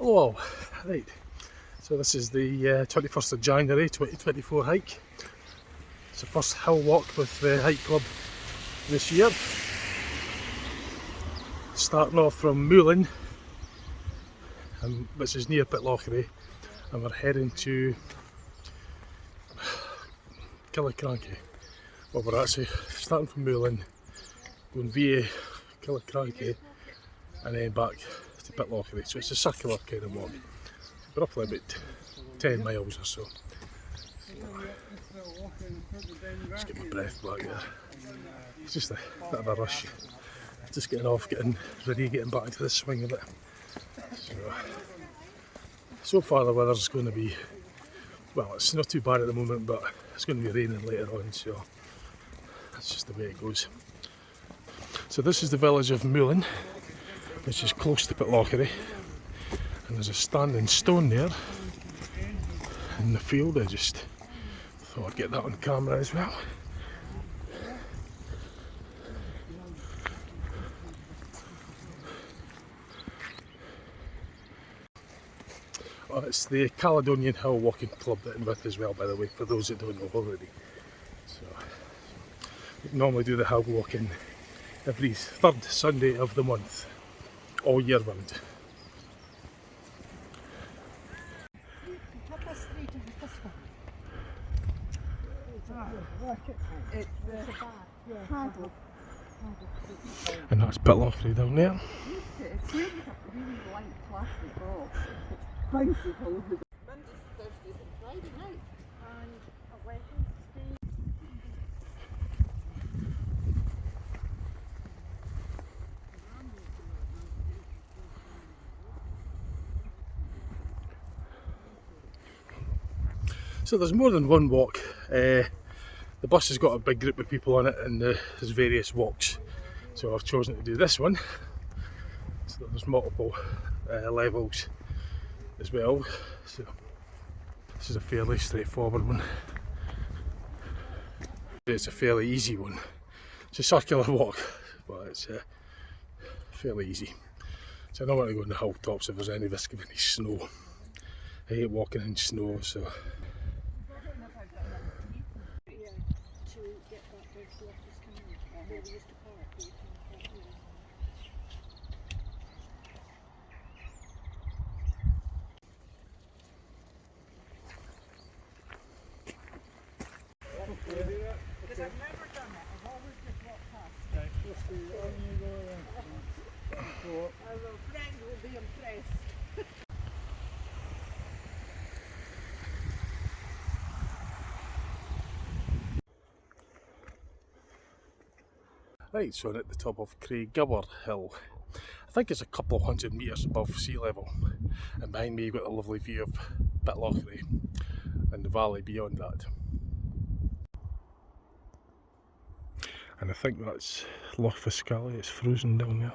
Hello all. Right, so this is the 21st of January 2024 hike. It's the first hill walk with the hike club this year. Starting off from Moulin, which is near Pitlochry, and we're heading to Killiecrankie. Well, we're actually starting from Moulin, going via Killiecrankie and then back to Pitlochry, so it's a circular kind of walk, roughly about 10 miles or so. Just get my breath back there. It's just a bit of a rush, just getting off, getting ready, getting back into the swing of it. So far the weather's going to be, well, it's not too bad at the moment, but it's going to be raining later on, so that's just the way it goes. So this is the village of Moulin, which is close to Pitlochry, and there's a standing stone there in the field. I just thought I'd get that on camera as well. Well, it's the Caledonian Hill Walking Club that I'm with as well, by the way, for those that don't know already. So we normally do the hill walking every third Sunday of the month, all year round. And that's Pitlochry down there. It's really light plastic ball which bounces all over the Mondays, Thursdays and Friday night and a Wednesday. So there's more than one walk. The bus has got a big group of people on it and there's various walks. So I've chosen to do this one. So there's multiple levels as well. So this is a fairly straightforward one. It's a fairly easy one. It's a circular walk, but it's fairly easy. So I don't want to go on the hilltops if there's any risk of any snow. I hate walking in snow, so. Because I've never done it, I've always just walked past. Our friend will be impressed. Right, so I'm at the top of Craigower Hill. I think it's a couple of hundred metres above sea level, and behind me you've got a lovely view of Pitlochry and the valley beyond that. And I think that's Loch Fiscali, it's frozen down there.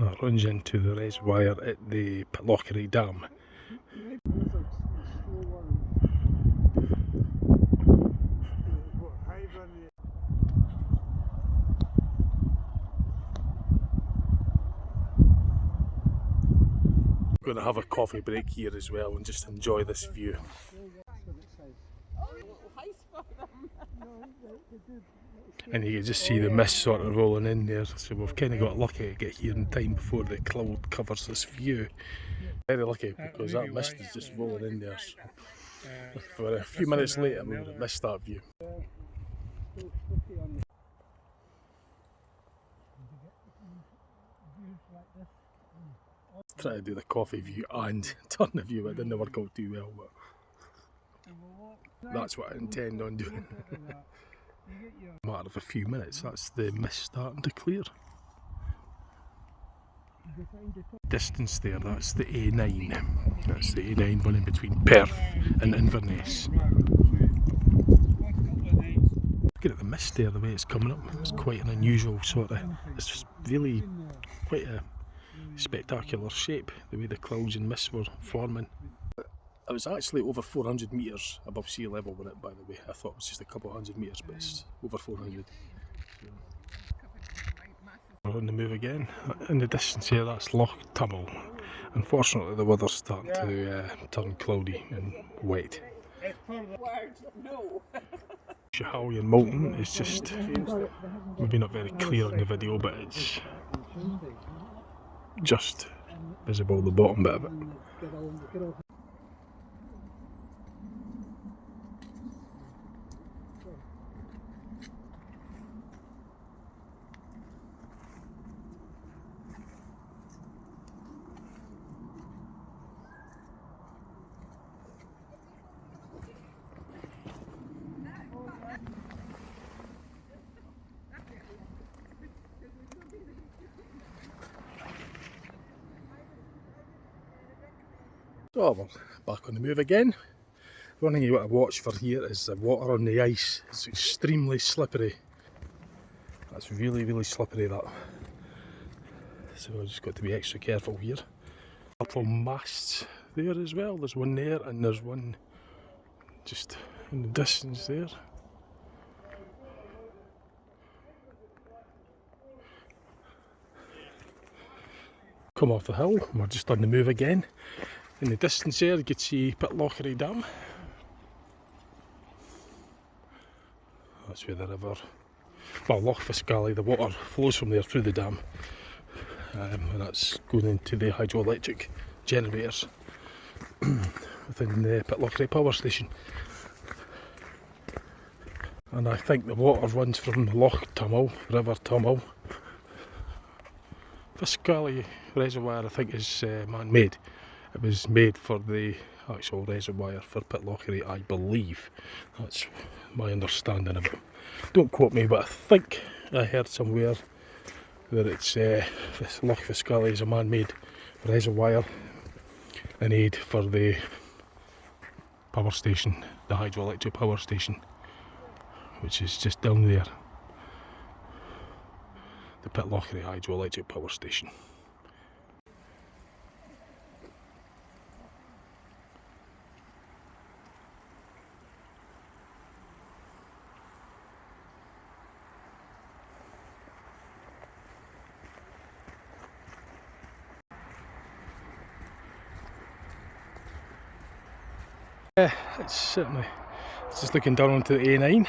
That runs into the reservoir at the Pitlochry Dam. Going to have a coffee break here as well and just enjoy this view. And you can just see the mist sort of rolling in there, so we've kind of got lucky to get here in time before the cloud covers this view. Very lucky because that mist is just rolling in there, so for a few minutes later we would have missed that view. Try to do the coffee view and turn the view, it didn't work out too well, but that's what I intend on doing. Matter of a few minutes, that's the mist starting to clear. Distance there, that's the A9. That's the A9 running between Perth and Inverness. Look at the mist there, the way it's coming up. It's quite an unusual sort of, it's just really quite a spectacular shape, the way the clouds and mist were forming. I was actually over 400 metres above sea level with it, by the way. I thought it was just a couple of hundred metres, but it's over 400. So. We're on the move again. In the distance here, that's Loch Tubble. Unfortunately, the weather's starting to turn cloudy and wet. No. Caledonian Moulin is just maybe not very clear on the video, but it's just visible, the bottom bit of it. So we're back on the move again. The one thing you want to watch for here is the water on the ice. It's extremely slippery. That's really, really slippery, that. So I've just got to be extra careful here. Couple masts there as well. There's one there and there's one just in the distance there. Come off the hill, we're just on the move again. In the distance there you can see Pitlochry Dam. That's where the river, well, Loch Fiscali, the water flows from there through the dam. And that's going into the hydroelectric generators within the Pitlochry power station. And I think the water runs from Loch Tummel, River Tummel. Fiscali reservoir I think is man-made. It was made for the actual reservoir for Pitlochry, I believe. That's my understanding of it. Don't quote me, but I think I heard somewhere that it's this Loch Fiscali is a man-made reservoir in aid for the power station, the hydroelectric power station, which is just down there. The Pitlochry hydroelectric power station. It's certainly, it's just looking down onto the A9.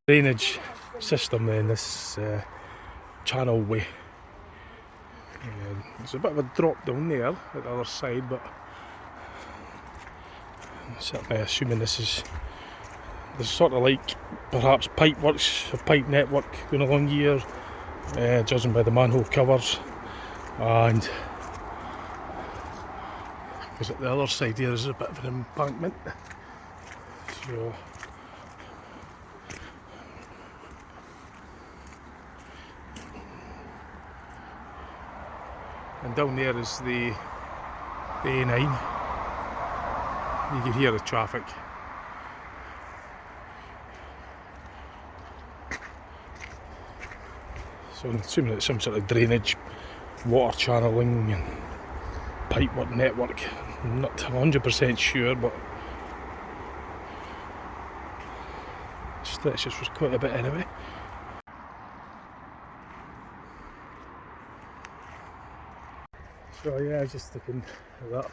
Drainage system in this channel way. There's a bit of a drop down there at the other side, but I'm certainly assuming this is, there's sort of like perhaps pipe works, a pipe network going along here, judging by the manhole covers, and because at the other side here is a bit of an embankment. So and down there is the A9. You can hear the traffic. So I'm assuming it's some sort of drainage, water channelling and pipework network. I'm not 100% sure, but it stretches for quite a bit anyway. So yeah, just looking at that.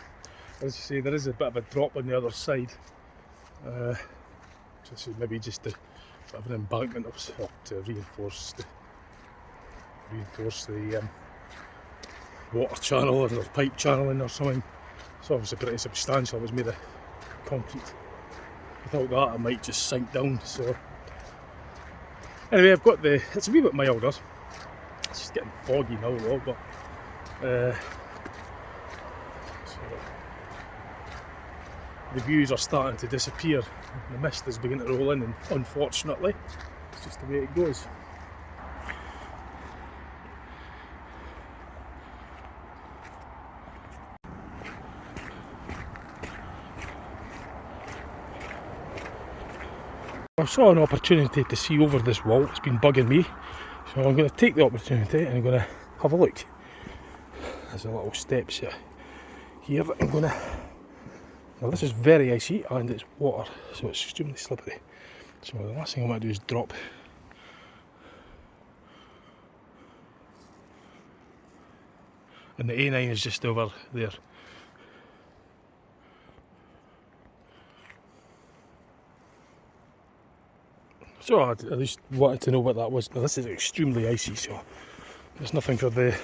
As you say, there is a bit of a drop on the other side. So maybe just a bit of an embankment to reinforce the water channel or pipe channeling or something. It's obviously pretty substantial. It was made of concrete. Without that, it might just sink down. So anyway, I've got it's a wee bit milder. It's just getting foggy now though, but so the views are starting to disappear. The mist is beginning to roll in, and unfortunately, it's just the way it goes. I saw an opportunity to see over this wall. It's been bugging me, so I'm going to take the opportunity and I'm going to have a look. There's a little steps here that I'm going to... Now this is very icy and it's water, so it's extremely slippery. So the last thing I want to do is drop. And the A9 is just over there. So I at least wanted to know what that was. Now this is extremely icy, so there's nothing for the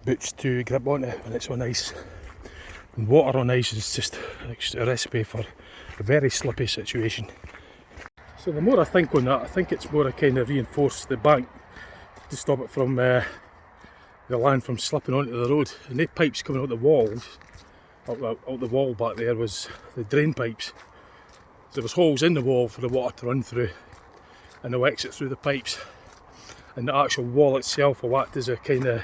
boots to grip onto when it's on ice. And water on ice is just a recipe for a very slippy situation. So the more I think on that, I think it's more to kind of reinforce the bank to stop it from the land from slipping onto the road. And the pipes coming out the walls, out the wall back there, was the drain pipes. There was holes in the wall for the water to run through, and they'll exit through the pipes. And the actual wall itself will act as a kind of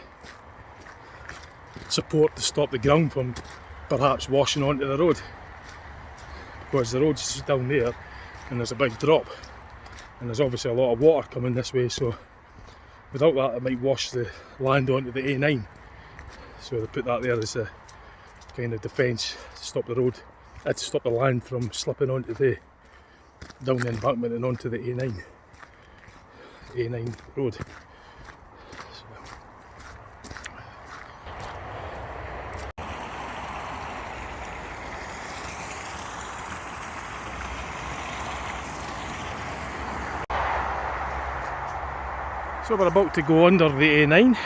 support to stop the ground from perhaps washing onto the road, because the road's just down there and there's a big drop, and there's obviously a lot of water coming this way, so without that it might wash the land onto the A9. So they put that there as a kind of defence to stop the road, to stop the land from slipping onto down the embankment and onto the A9 road. So we're about to go under the A9.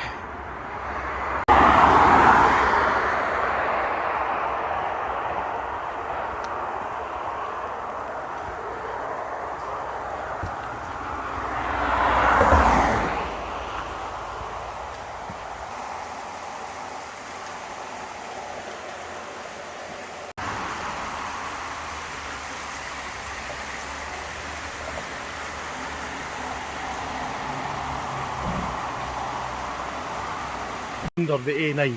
Under the A9.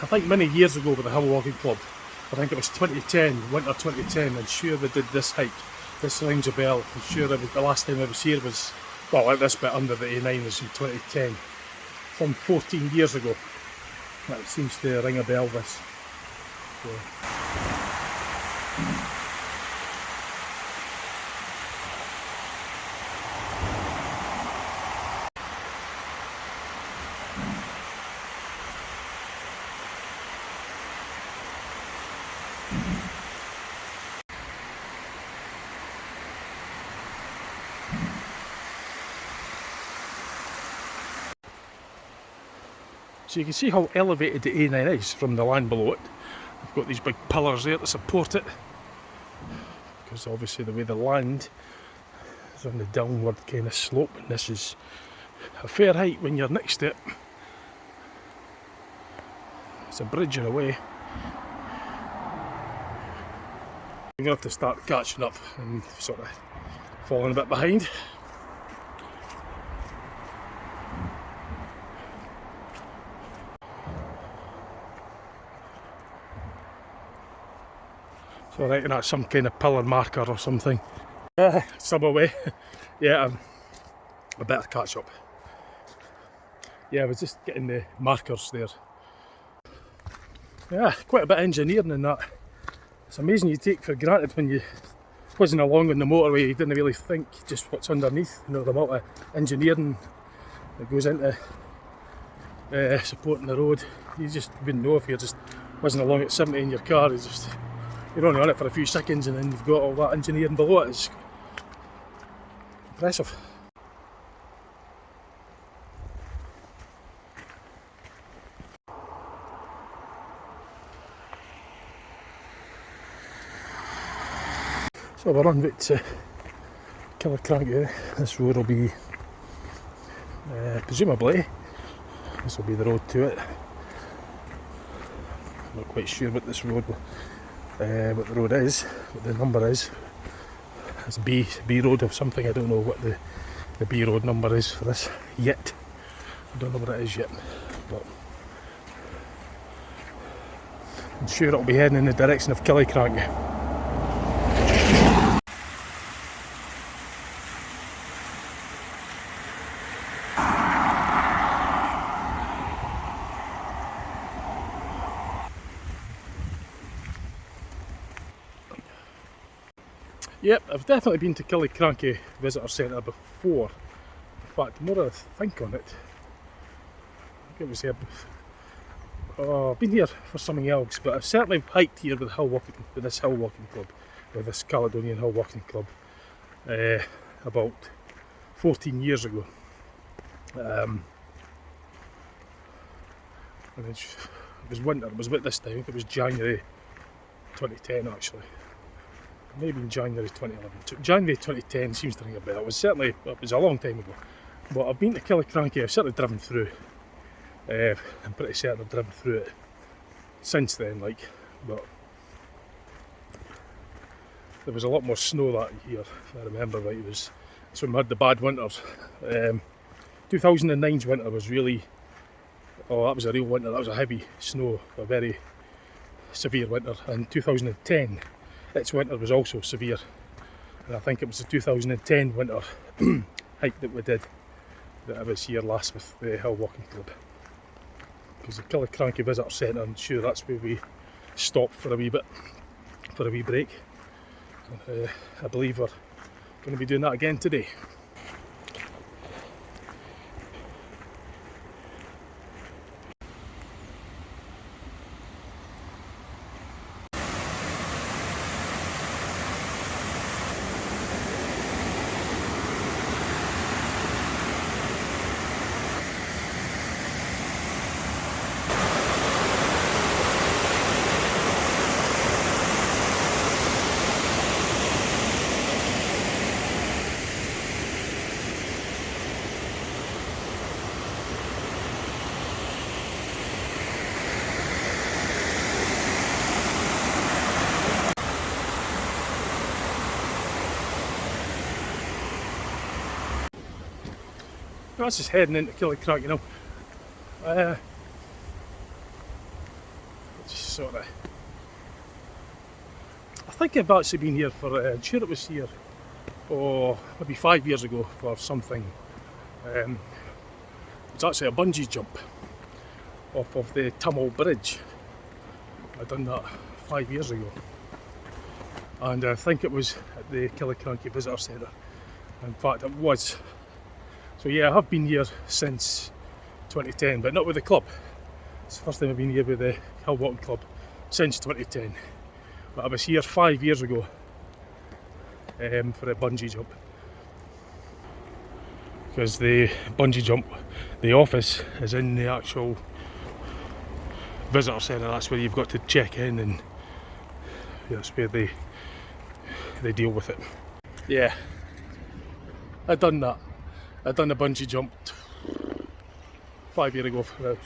I think many years ago with the Hill Walking Club, I think it was 2010, winter 2010, I'm sure they did this hike. This rings a bell. I'm sure the last time I was here was, well, like this bit under the A9 was in 2010. From 14 years ago. That seems to ring a bell, this. So. So you can see how elevated the A9 is from the land below it. I've got these big pillars there to support it, because obviously the way the land is on the downward kind of slope, and this is a fair height when you're next to it. It's a bridge in a way. I'm going to have to start catching up and sort of falling a bit behind. So I reckon that's some kind of pillar marker or something. Some away. Yeah, I better catch up. Yeah, I was just getting the markers there. Yeah, quite a bit of engineering in that. It's amazing you take for granted when you wasn't along on the motorway, you didn't really think just what's underneath, you know, the amount of engineering that goes into supporting the road. You just wouldn't know if you just wasn't along at 70 in your car. You're only on it for a few seconds and then you've got all that engineering below it. It's impressive. So we're on route to Killiecrankie. This road will be, presumably, this will be the road to it. I'm not quite sure what this road, what the road is, what the number is. It's B road or something. I don't know what the B road number is for this yet. I don't know what it is yet, but I'm sure it'll be heading in the direction of Killiecrankie. Yep, I've definitely been to Killiecrankie Visitor Centre before. In fact, the more I think on it, I think it was here. I've been here for something else, but I've certainly hiked here with this hill walking club, with this Caledonian Hill Walking Club, about 14 years ago. And it was winter. It was about this time. It was January 2010 actually. Maybe in January 2011. January 2010 seems to ring a bell. It was a long time ago. But I've been to Killiecrankie, I've certainly driven through. I'm pretty certain I've driven through it since then, but there was a lot more snow that year, if I remember right. That's when we had the bad winters. 2009's winter was really, that was a real winter. That was a heavy snow, a very severe winter. And 2010, its winter was also severe, and I think it was the 2010 winter hike that we did that I was here last with the Hill Walking Club. Because the Killiecrankie Visitor Centre, I'm sure that's where we stopped for a wee break. And, I believe we're going to be doing that again today. That's just heading into Killiecrankie now. Just sort of. I think I've actually been here for. I'm sure it was here, maybe 5 years ago for something. It's actually a bungee jump off of the Tummel Bridge. I'd done that 5 years ago, and I think it was at the Killiecrankie Visitor Centre. In fact, it was. So yeah, I have been here since 2010, but not with the club. It's the first time I've been here with the Hill Walking Club since 2010. But I was here 5 years ago for a bungee jump. Because the bungee jump, the office is in the actual visitor centre. That's where you've got to check in, and that's where they deal with it. Yeah, I've done that. I'd done a bungee jump 5 years ago. It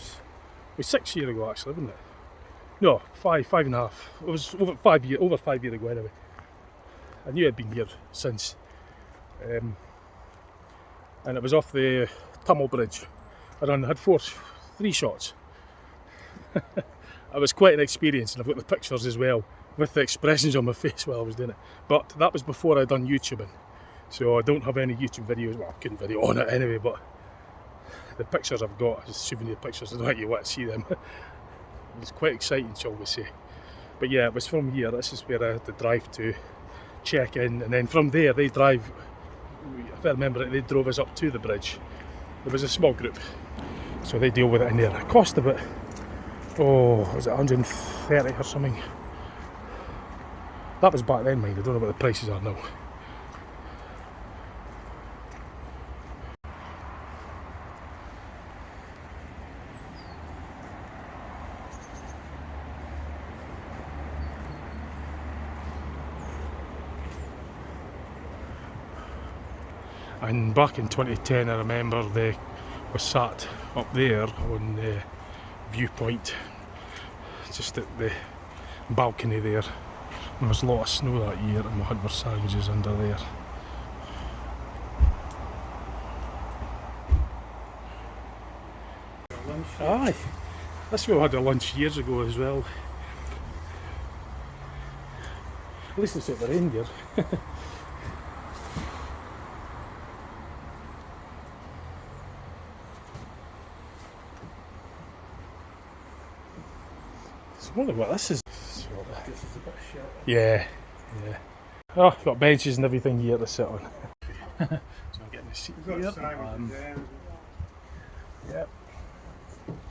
was 6 years ago actually, wasn't it? No, five and a half. It was over 5 years ago anyway. I knew I'd been here since. And it was off the Tummel Bridge. I had 3 shots. It was quite an experience, and I've got the pictures as well with the expressions on my face while I was doing it. But that was before I'd done YouTubing. So I don't have any YouTube videos, well I couldn't video on it anyway, but the pictures I've got, just souvenir pictures, I don't think you want to see them. It's quite exciting, shall we say. But yeah, it was from here, this is where I had to drive to check in, and then from there they drive, if I remember it, they drove us up to the bridge. There was a small group, So they deal with it in there. It cost about, oh, was it 130 or something? That was back then, mind. I don't know what the prices are now. And back in 2010, I remember they were sat up there on the viewpoint, just at the balcony there. There was a lot of snow that year, and we had our sandwiches under there. Aye, that's where we had a lunch years ago as well. At least it's at the reindeer. I wonder what this is. This is a bit of shelter. Yeah, yeah. Oh, got benches and everything here to sit on. So I'm getting a seat here. Yep.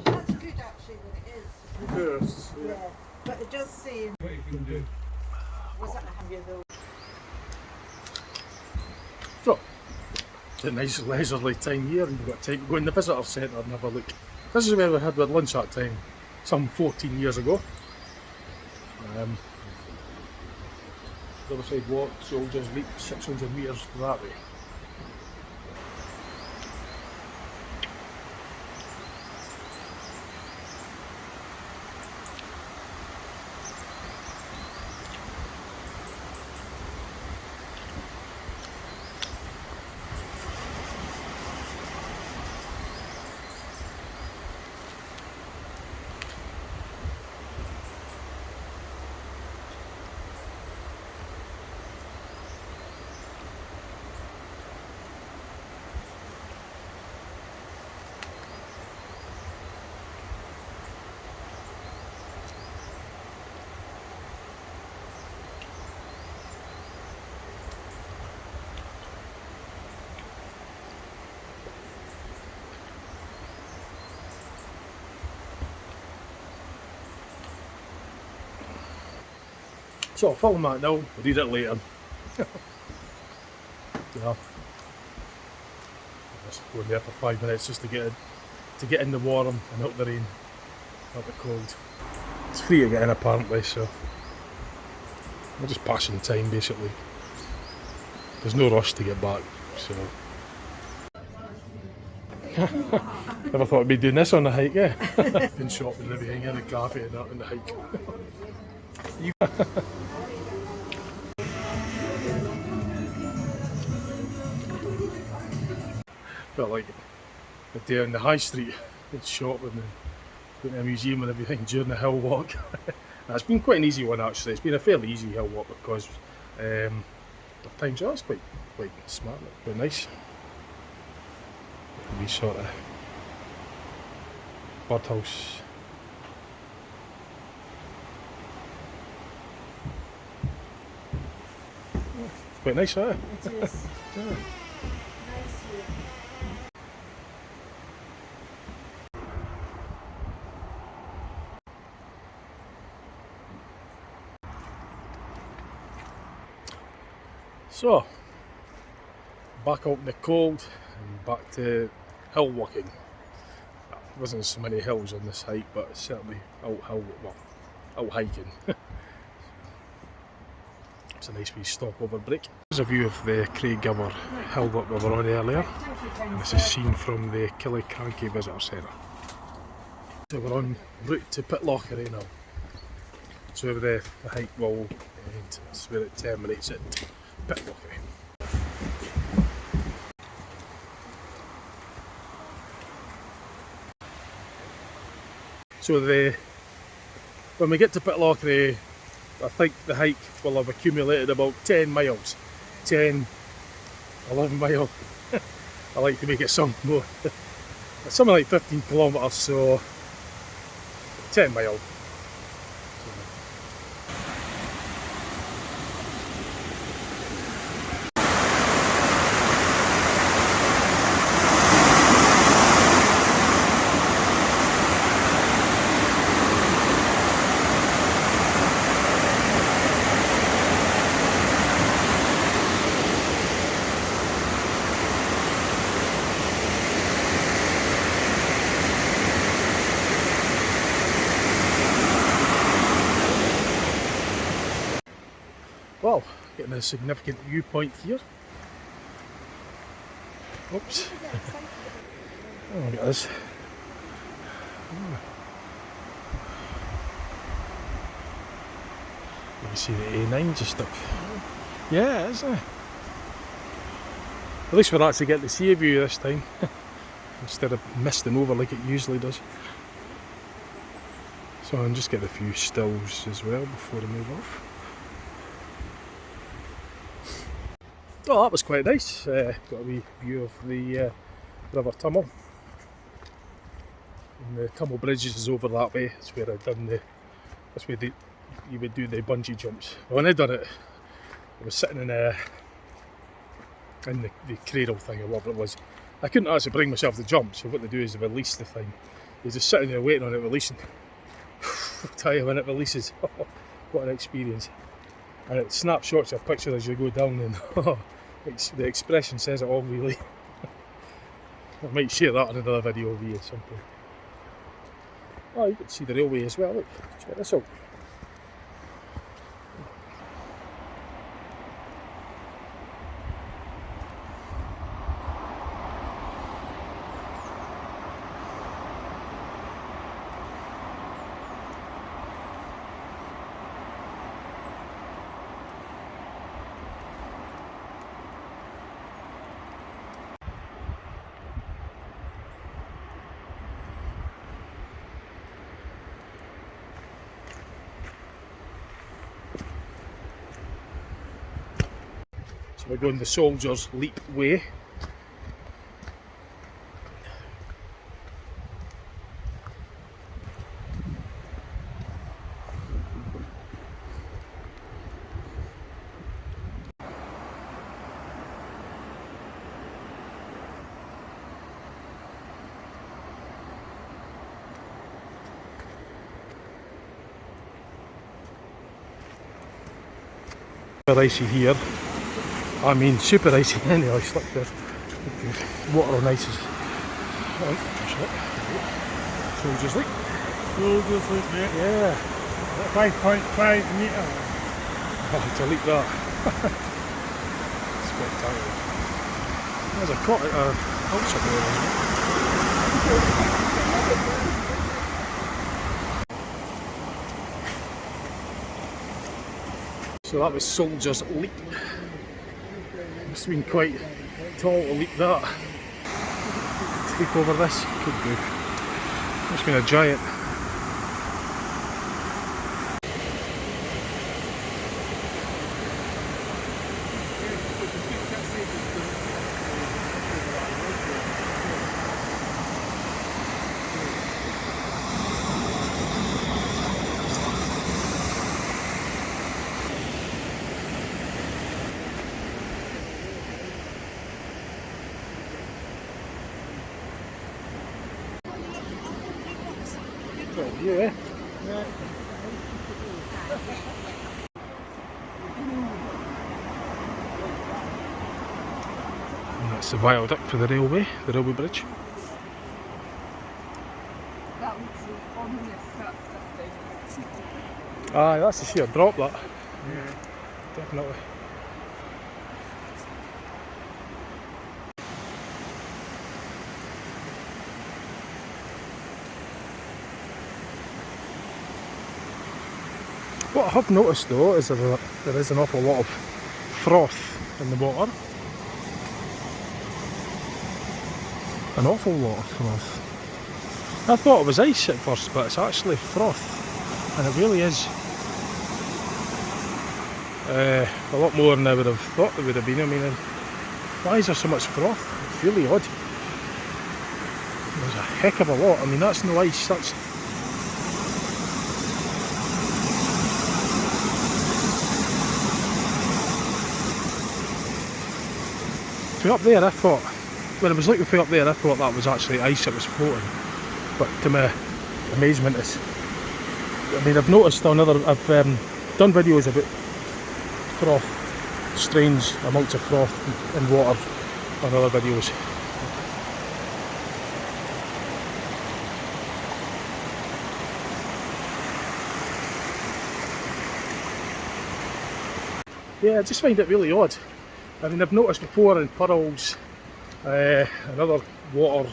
That's good actually when it is. Yes, Yeah. But it does say. What you can do. Was that a hundred though? So, it's a nice leisurely time here, and we've got time to go in the visitor centre and have a look. This is where we had our lunch that time, some 14 years ago. The other side walk, Soldiers Leap, 600 metres that way. So I'll film that now, read it later. Yeah. Just go in there for 5 minutes just to get in the warm and out the rain, out the cold. It's free to get in apparently, so we're just passing time basically. There's no rush to get back, so. Never thought I'd be doing this on the hike, yeah. Been shopping and everything, in the cafe and that on the hike. Felt like the day on the high street, it's shopping and going to a museum and everything during the hill walk. It's been quite an easy one actually. It's been a fairly easy hill walk because of times that's quite smart, quite nice. We sort of birdhouse. It's quite nice, huh? It is. Yeah. Nice here. So, back out in the cold and back to hill walking. There wasn't so many hills on this hike, but it's certainly out hiking. It's a nice wee stopover break. Here's a view of the Craigower hill that we were on earlier. And this is seen from the Killiecrankie Visitor Centre. So we're en route to Pitlochry now. So the hike will end. It's where it terminates at Pitlochry. So when we get to Pitlochry, I think the hike will have accumulated about 10 miles. 10, 11 miles. I like to make it some more. Something like 15 kilometres, so 10 miles. well, getting a significant viewpoint here. Oops. Oh, look at this. You can see the A9 just up. Yeah, isn't it? At least we're actually getting to see a view this time, instead of misting over like it usually does. So I'm just getting a few stills as well before I move off. Oh, that was quite nice. Got a wee view of the River Tummel. And the Tummel Bridge is over that way. That's where I've done that's where you would do the bungee jumps. When I done it, I was sitting in the cradle thing or whatever it was. I couldn't actually bring myself to jump, so what they do is they release the thing. You're just sitting there waiting on it releasing. I'll tell you, when it releases, what an experience. And it snapshots your picture as you go down, and the expression says it all really. I might share that in another video with you at some point. Oh, you can see the railway as well. Look, check this out. So we're going the Soldiers Leap Way. Super icy here. I mean, super icy anyway. Slip there. Water on ice is. Right, just look. Soldiers Leap. Soldiers Leap, mate. Yeah. 5.5 metre. Oh, to leap that. Spectacular. There's a cottage, house up there, isn't it? So that was Soldiers Leap. Must have been quite tall to leap that. Take over this. Good goof. Must have been a giant. Yeah. And that's the viaduct for the railway bridge. That looks ominous, that's the thing. Aye, that's a sheer drop, that. Yeah, definitely. What I have noticed though is that there is an awful lot of froth in the water. An awful lot of froth. I thought it was ice at first, but it's actually froth, and it really is a lot more than I would have thought there would have been. I mean, why is there so much froth? It's really odd. There's a heck of a lot. I mean, that's no ice, that's... Way up there I thought, when I was looking for up there I thought that was actually ice that was floating, but to my amazement it's, I mean, I've noticed on other, I've done videos about froth, strange amounts of froth in water on other videos. yeah, I just find it really odd. I mean, I've noticed before in puddles and other water,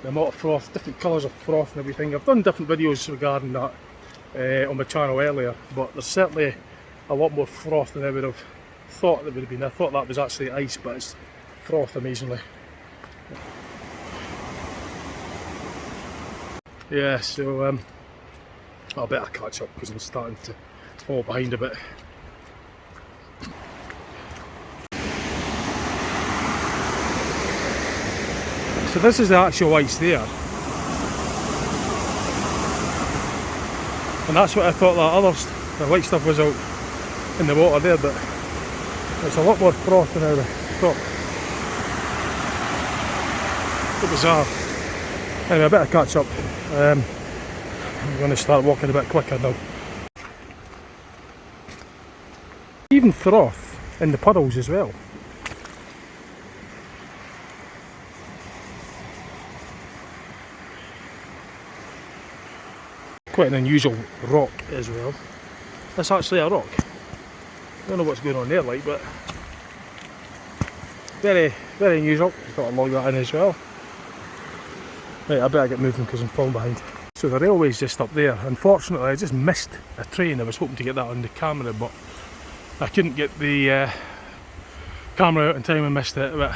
the amount of froth, different colours of froth and everything. I've done different videos regarding that on my channel earlier, but there's certainly a lot more froth than I would have thought there would have been. I thought that was actually ice, but it's froth amazingly. Yeah, so I better catch up because I'm starting to fall behind a bit. So this is the actual ice there, and that's what I thought that other the white stuff was out in the water there, but it's a lot more froth than I would have thought. What bizarre. Anyway, I better catch up. I'm going to start walking a bit quicker now. Even froth in the puddles as well. Quite an unusual rock as well. That's actually a rock. I don't know what's going on there like, but very, very unusual. Got to log that in as well. Right, I better get moving because I'm falling behind. So the railway's just up there. Unfortunately, I just missed a train. I was hoping to get that on the camera, but I couldn't get the camera out in time. I missed it, but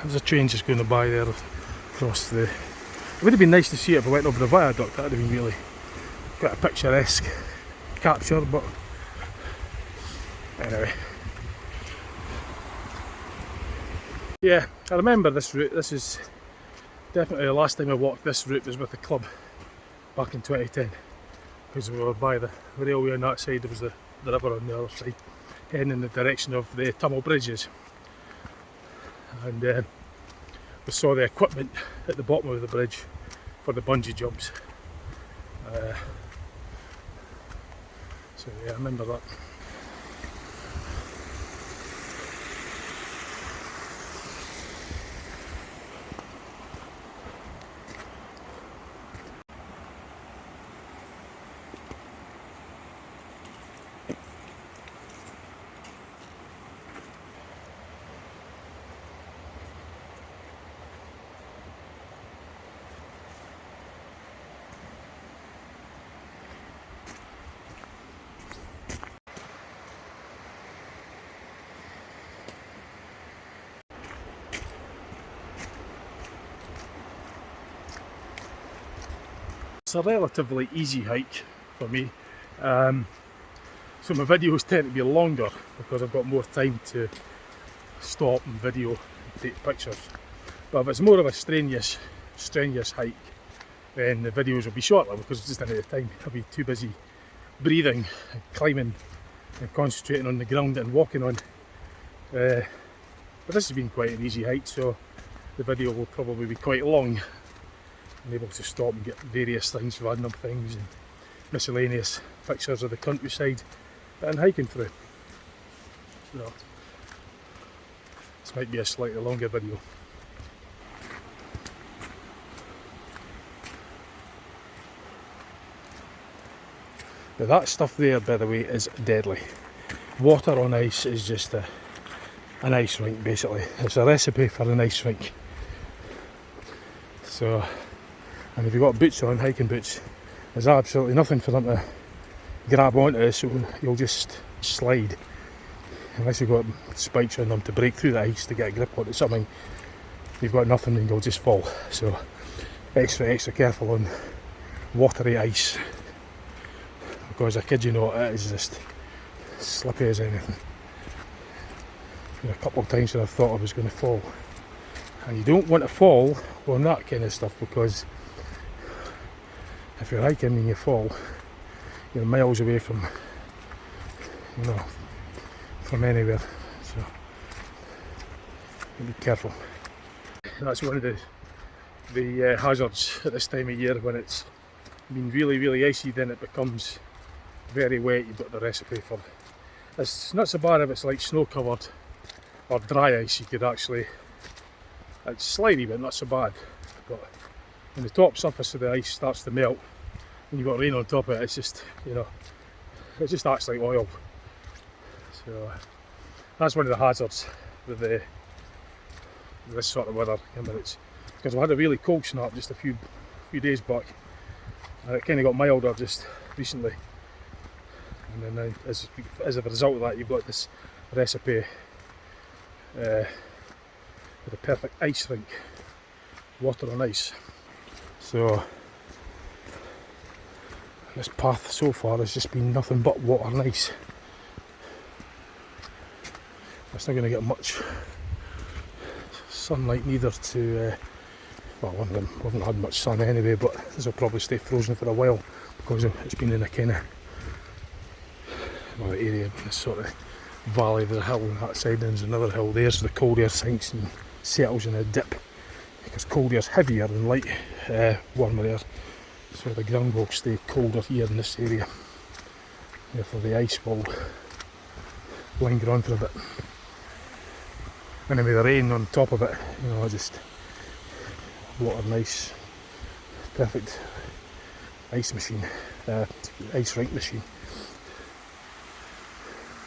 there's a train just going by there across the... It would have been nice to see it if I went over the viaduct. That would have been really quite a picturesque capture, but anyway. Yeah, I remember this route. This is definitely the last time I walked this route was with the club back in 2010, because we were by the railway on that side. There was the river on the other side, heading in the direction of the tunnel bridges, and we saw the equipment at the bottom of the bridge for the bungee jumps. So yeah, I remember that. It's a relatively easy hike for me, so my videos tend to be longer because I've got more time to stop and video and take pictures. But if it's more of a strenuous hike, then the videos will be shorter because it's just another time. I'll be too busy breathing and climbing and concentrating on the ground and walking on. But this has been quite an easy hike, so the video will probably be quite long. I'm able to stop and get various things, random things and miscellaneous pictures of the countryside that I'm hiking through. So this might be a slightly longer video. Now that stuff there, by the way, is deadly. Water on ice is just an ice rink basically. It's a recipe for an ice rink. So, and if you've got boots on, hiking boots, there's absolutely nothing for them to grab onto, so you'll just slide. Unless you've got spikes on them to break through the ice to get a grip onto something, you've got nothing and you'll just fall. So extra careful on watery ice, because I kid you not, it is just slippy as anything. There were a couple of times when I thought I was going to fall, and you don't want to fall on that kind of stuff, because if you're hiking and you fall, you're miles away from, you know, from anywhere. So be careful. That's one of the hazards at this time of year. When it's been really icy, then it becomes very wet. You've got the recipe for, it's not so bad if it's like snow covered or dry ice. You could actually, it's slidey but not so bad, but when the top surface of the ice starts to melt and you've got rain on top of it, it's just, you know, it just acts like oil. So So that's one of the hazards with this sort of weather. I mean, it's because we had a really cold snap just a few days back, and it kind of got milder just recently. And then as a result of that, you've got this recipe for the perfect ice rink, water on ice. So this path so far has just been nothing but water and ice. It's not going to get much sunlight neither to, well, one of them haven't had much sun anyway, but this will probably stay frozen for a while because it's been in a kind of, well, area, this sort of valley. There's a hill on that side and there's another hill there, so the cold air sinks and settles in a dip because cold air is heavier than light warmer air, so the ground will stay colder here in this area. Therefore the ice will linger on for a bit. And then with the rain on top of it, you know, just water and ice, perfect ice machine, ice rink machine.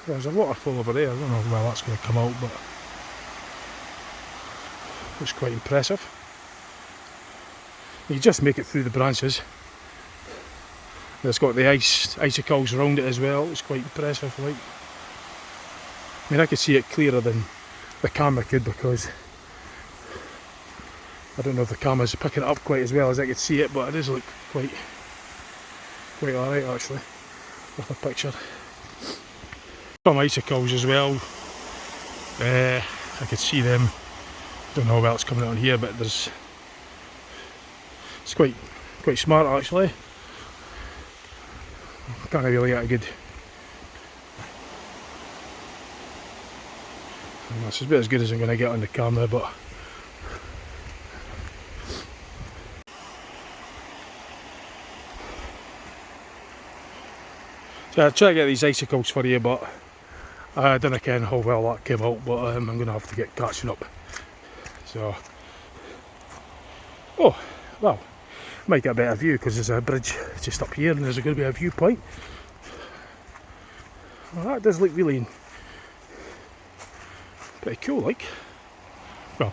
There's a waterfall over there, I don't know where that's going to come out, but it's quite impressive. You just make it through the branches. And it's got the icicles around it as well, it's quite impressive. Like, I mean, I could see it clearer than the camera could because I don't know if the camera's picking it up quite as well as I could see it, but it does look quite alright actually with the picture. Some icicles as well, I could see them, don't know how well it's coming out on here, but it's quite smart actually. Can't really get a good, that's about as good as I'm going to get on the camera, but so I try to get these icicles for you, but I don't know how well that came out, but I'm going to have to get catching up. So, oh well, might get a better view because there's a bridge just up here and there's going to be a viewpoint. Well, that does look really pretty cool, like. Well,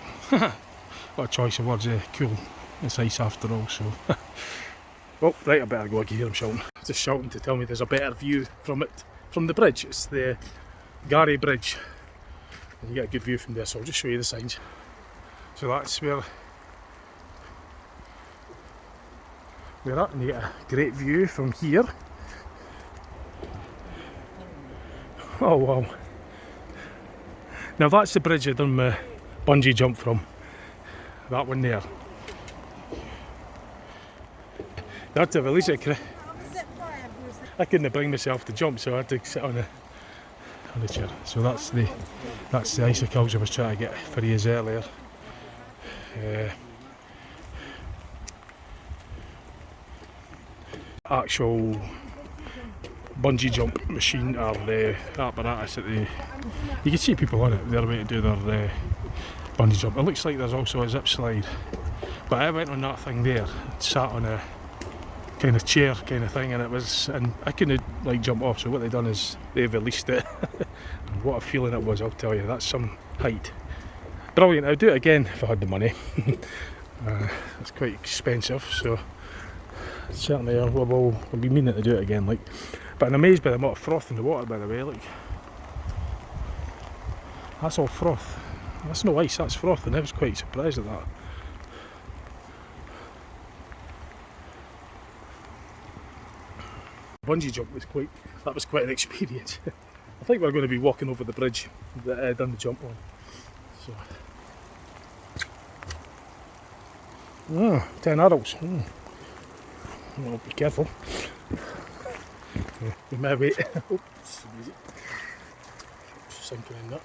what a choice of words, cool. It's ice after all, so. Well, right, I better go. I can hear him shouting. Just shouting to tell me there's a better view from the bridge. It's the Gary Bridge. And you get a good view from there, so I'll just show you the signs. So that's where we're at, and you get a great view from here. Oh wow. Now that's the bridge I done my bungee jump from. That one there. That's a village. I couldn't bring myself to jump, so I had to sit on the chair. So that's the icicles I was trying to get for you earlier. Actual bungee jump machine, or the apparatus that you can see people on it, they're way to do their bungee jump. It looks like there's also a zip slide, but I went on that thing there, sat on a kind of chair kind of thing, and I couldn't like jump off, so what they've done is they've released it. And what a feeling it was, I'll tell you. That's some height. Brilliant. I'd do it again if I had the money. It's quite expensive, so certainly I'll be meaning to do it again, like. But I'm amazed by the amount of froth in the water, by the way. Like, that's all froth. That's no ice, that's froth, and I was quite surprised at that. Bungee jump was quite an experience. I think we're going to be walking over the bridge that I done the jump on. So, 10 adults. Well, be careful. You may wait. Oops, sinking in that.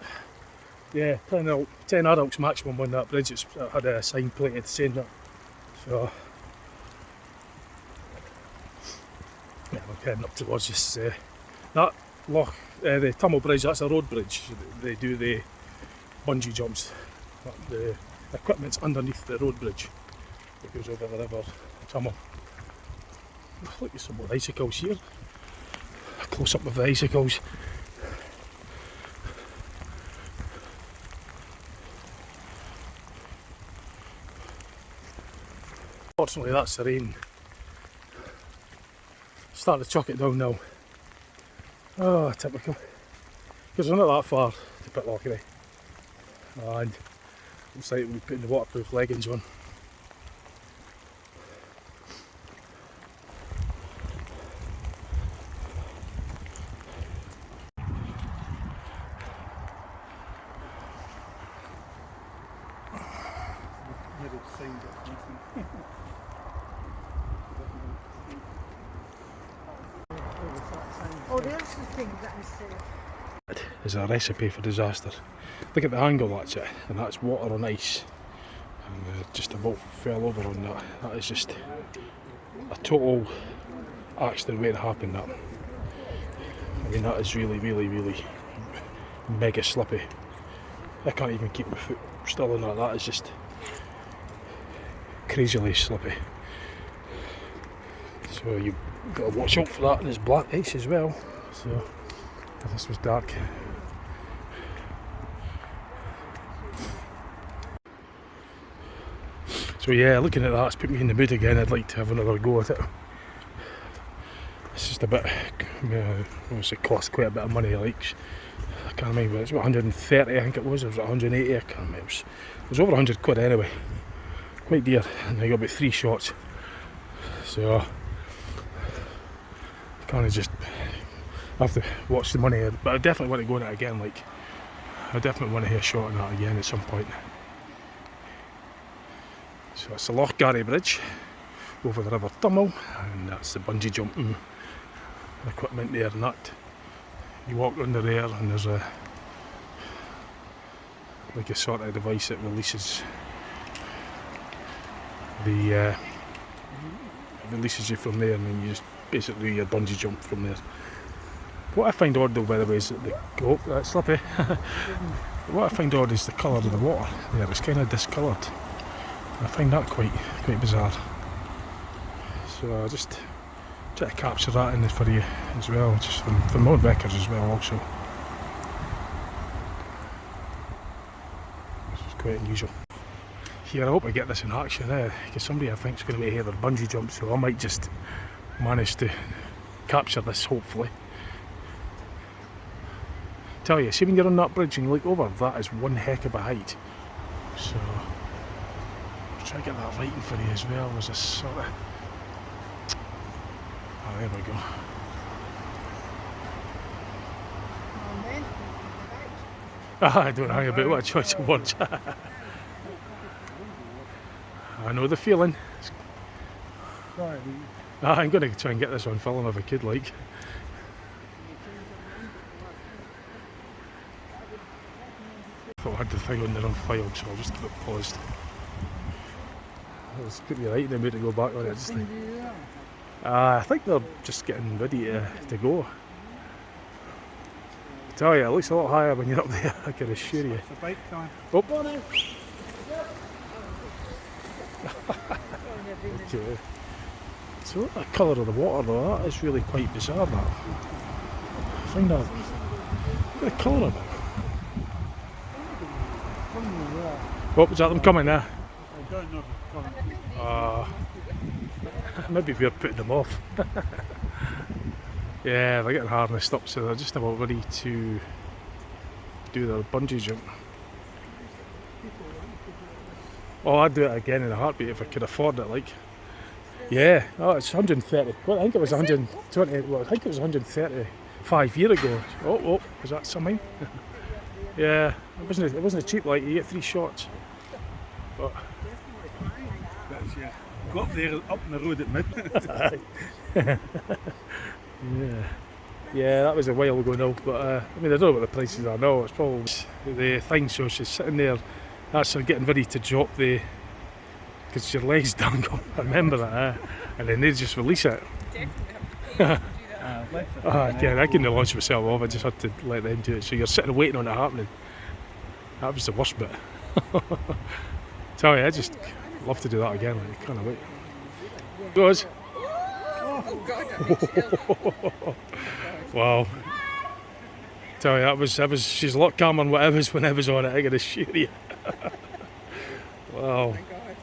Yeah, 10 adults maximum on that bridge. It had a sign plated saying that. So, yeah, we're heading up towards this. That loch, the Tummel Bridge, that's a road bridge. They do the bungee jumps. The equipment's underneath the road bridge. It goes over the river Tummel. Look at some more icicles here. A close up of the icicles. Fortunately that's the rain. Starting to chuck it down now. Oh, typical. Because we're not that far to Pitlochry. And looks like we'll be putting the waterproof leggings on. Oh, there's the thing that I said. Is a recipe for disaster. Look at the angle that's it, and that's water on ice. And just about fell over on that. That is just a total accident waiting to happen. That. I mean, that is really, really, really mega slippy. I can't even keep my foot still on that. That is just crazily slippy. So you've got to watch out for that, and it's black ice as well. So if this was dark. So yeah, looking at that, it's put me in the mood again. I'd like to have another go at it. It's just a bit, obviously it cost quite a bit of money, like, I can't remember, it was about 130 I think it was, or was it 180, I can't remember, it was over 100 quid anyway, quite dear, and I got about 3 shots, so I kind of just have to watch the money, but I definitely want to go on it again, like, I definitely want to hear a shot on that again at some point. So it's the Lochgarry Bridge over the River Tummel, and that's the bungee jumping equipment there, and that you walk under there, and there's a like a sort of device that releases the releases you from there, and then you just basically do your bungee jump from there. What I find odd though, by the way, is that that's slippy. What I find odd is the colour of the water there. It's kind of discoloured. I find that quite bizarre. So I just try to capture that in there for you as well, just from my own records as well also. This is quite unusual. Here, I hope I get this in action, because somebody I think is going to be here their bungee jump, so I might just manage to capture this hopefully. Tell you, see when you're on that bridge and you look over, that is one heck of a height. So I'll try to get that lighting for you as well. There's a sort of, oh, there we go. I don't hang about, what a choice of words. I know the feeling. I'm going to try and get this on film if I could, like. I thought I had the thing on there unfiled, so I'll just keep it paused. It's put me right in the mood to go back on it. Just I think they're just getting ready to go. I tell you, it looks a lot higher when you're up there, I can assure you. The bike time. Oh. Okay. So the colour of the water though, that is really quite bizarre, that. I find that. Look at the colour of it. Oh, was that them coming there? I don't know if it's coming. Maybe we're putting them off. Yeah, they're getting harnessed up, so they're just about ready to do their bungee jump. Oh, I'd do it again in a heartbeat if I could afford it, like. Yeah, oh, it's 130. Well, I think it was 120. Well, I think it was 135 years ago. Oh, was that something? Yeah, it wasn't cheap. Like, you get 3 shots. But That's, yeah. Go up there, up in the road at midnight. yeah, that was a while ago now. But I mean, I don't know what the prices are now. It's probably the thing. So she's sitting there, that's her getting ready to drop the, because your legs don't go. I remember that. And then they just release it. Yeah, I couldn't launch myself off. I just had to let them do it. So you're sitting waiting on it happening. That was the worst bit. Tell you, I just love to do that again. Like, can't wait. Goes. Oh God, Wow. Tell you, that was. She's a lot calmer than what I was when I was on it. I gotta assure you. Wow. oh my God.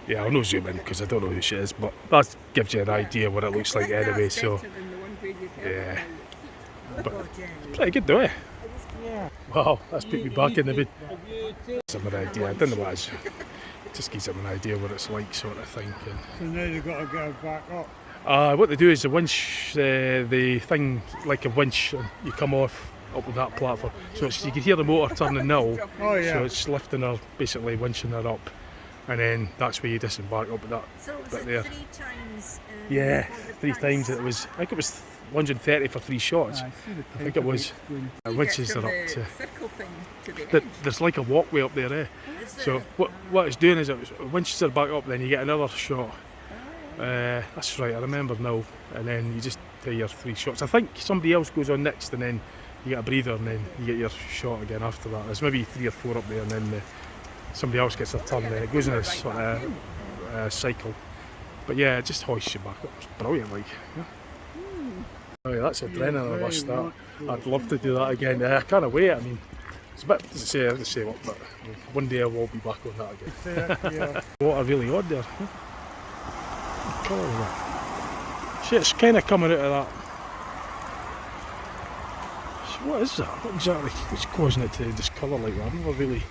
Yeah, I'll no zoom in because I don't know who she is, but that gives you an idea what it looks like anyway. So yeah, but pretty good though, eh? Yeah. Wow, that's put me back in the mood. Some an idea. I don't know what it is. Just gives them an idea what it's like, sort of thing. And So now they've got to go back up. what they do is the winch, the thing like a winch, and you come off up with that platform. So you can hear the motor turning now. Oh yeah. So it's lifting her, basically winching her up, and then that's where you disembark up at that So was bit it there. 3 times? Yeah, for the 3 price? times. It was. I think it was 130 for 3 shots. I think it was. You Winches get are from up the to. circle thing to the edge. There's like a walkway up there, eh? Is So there? what it's doing is it winches her back up, then you get another shot. That's right, I remember now. And then you just do your 3 shots. I think somebody else goes on next, and then you get a breather, and then you get your shot again after that. There's maybe 3 or 4 up there, and then somebody else gets their turn. Then it goes in a sort of cycle. But yeah, it just hoists you back up. It's brilliant, like. Yeah. Oh yeah, that's adrenaline rush. That I'd love to do that again. I can't wait. I mean, it's a bit to say what, but one day I will be back on that again. Yeah. Water really odd there. What colour is that? See, it's kind of coming out of that. So what is that? What exactly? What's causing it to discolour like that? I've never really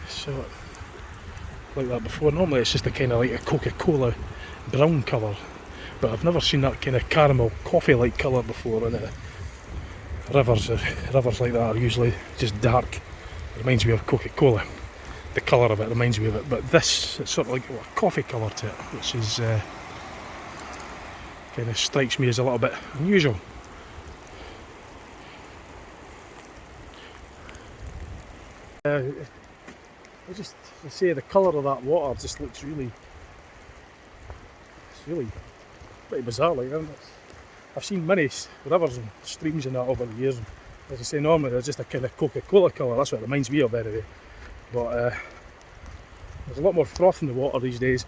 saw it like that before. Normally it's just a kind of like a Coca-Cola brown colour, but I've never seen that kind of caramel coffee-like colour before. And rivers like that are usually just dark. It reminds me of Coca-Cola. The colour of it reminds me of it, but this, it's sort of like a coffee colour to it, which is kind of strikes me as a little bit unusual. I say the colour of that water just looks really, it's really pretty bizarre, like, isn't it? I've seen many rivers and streams and that over the years, and as I say, normally they're just a kind of Coca-Cola colour. That's what it reminds me of anyway. But there's a lot more froth in the water these days,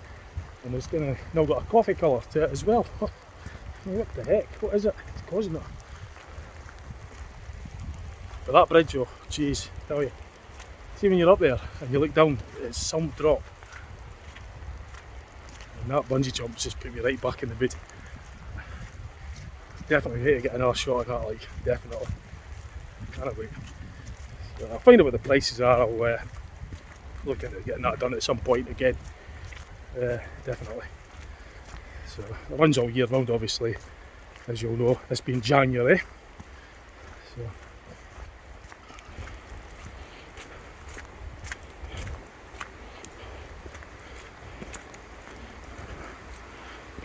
and it's kind of now got a coffee colour to it as well. What the heck? What is it? It's causing it. But that bridge, oh jeez, tell you. See when you're up there and you look down, it's some drop. And that bungee jump's just put me right back in the mood. Definitely need to get another shot at that, like, definitely. Can't wait. So I'll find out what the prices are. I'll look at getting that done at some point again. Definitely. So it runs all year round, obviously, as you'll know. It's been January. So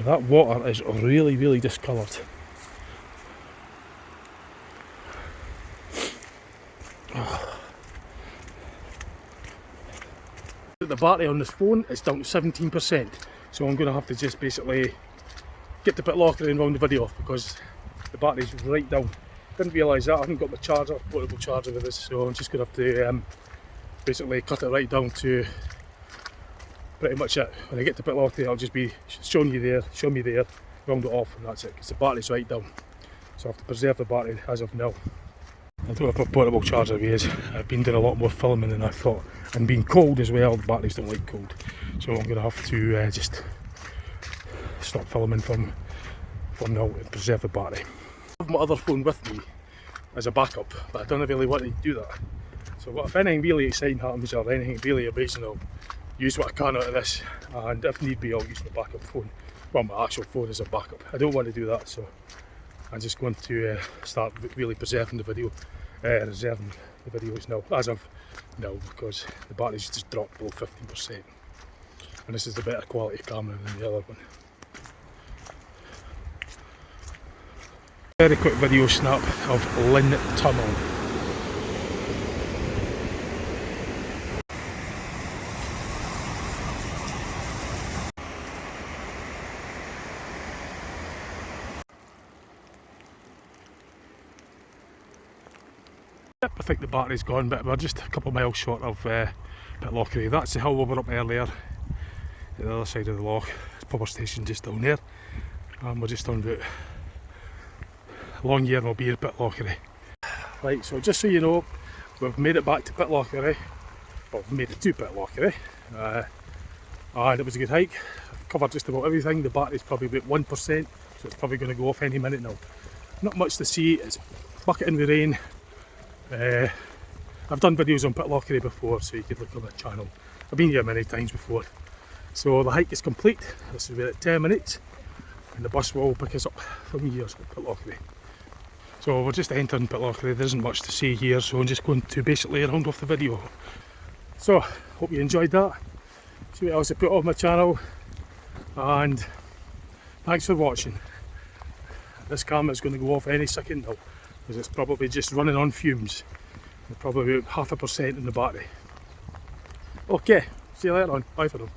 that water is really, really discoloured. The battery on this phone is down to 17%, so I'm going to have to just basically get the Pitlochry and round the video off because the battery's right down. Didn't realise that. I haven't got my charger, portable charger with this, so I'm just going to have to basically cut it right down to pretty much it. When I get to Pitlochry, I'll just be showing you there, show me there, round it off, and that's it, because the battery's right down. So I have to preserve the battery as of now. I don't have my portable charger with us. I've been doing a lot more filming than I thought, and being cold as well. The batteries don't like cold, so I'm going to have to just stop filming from now and preserve the battery. I have my other phone with me as a backup, but I don't really want to do that. So if anything really exciting happens or anything really amazing, I'll use what I can out of this, and if need be I'll use my backup phone. Well, my actual phone as a backup. I don't want to do that, so I'm just going to start really preserving the video, reserving the videos now, as of now, because the battery's just dropped below 15%, and this is the better quality camera than the other one. Very quick video snap of Moulin Tunnel. Yep, I think the battery's gone, but we're just a couple of miles short of Pitlochry. That's the hill we were up earlier, at the other side of the loch. The power station just down there, and we're just on route. Long year we'll be at Pitlochry. Right, so just so you know, we've made it back to Pitlochry. Well, we've made it to Pitlochry. and it was a good hike. I've covered just about everything. The battery's probably about 1%, so it's probably going to go off any minute now. Not much to see, it's bucketing with rain. I've done videos on Pitlochry before, so you could look on the channel. I've been here many times before. So the hike is complete. This is about 10 minutes, and the bus will pick us up from here at Pitlochry. So we're just entering Pitlochry. There isn't much to see here, so I'm just going to basically round off the video. So, hope you enjoyed that. See what else I put on my channel, and thanks for watching. This camera's going to go off any second now, because it's probably just running on fumes. There's probably about 0.5% in the battery. Okay, see you later on. Bye for now.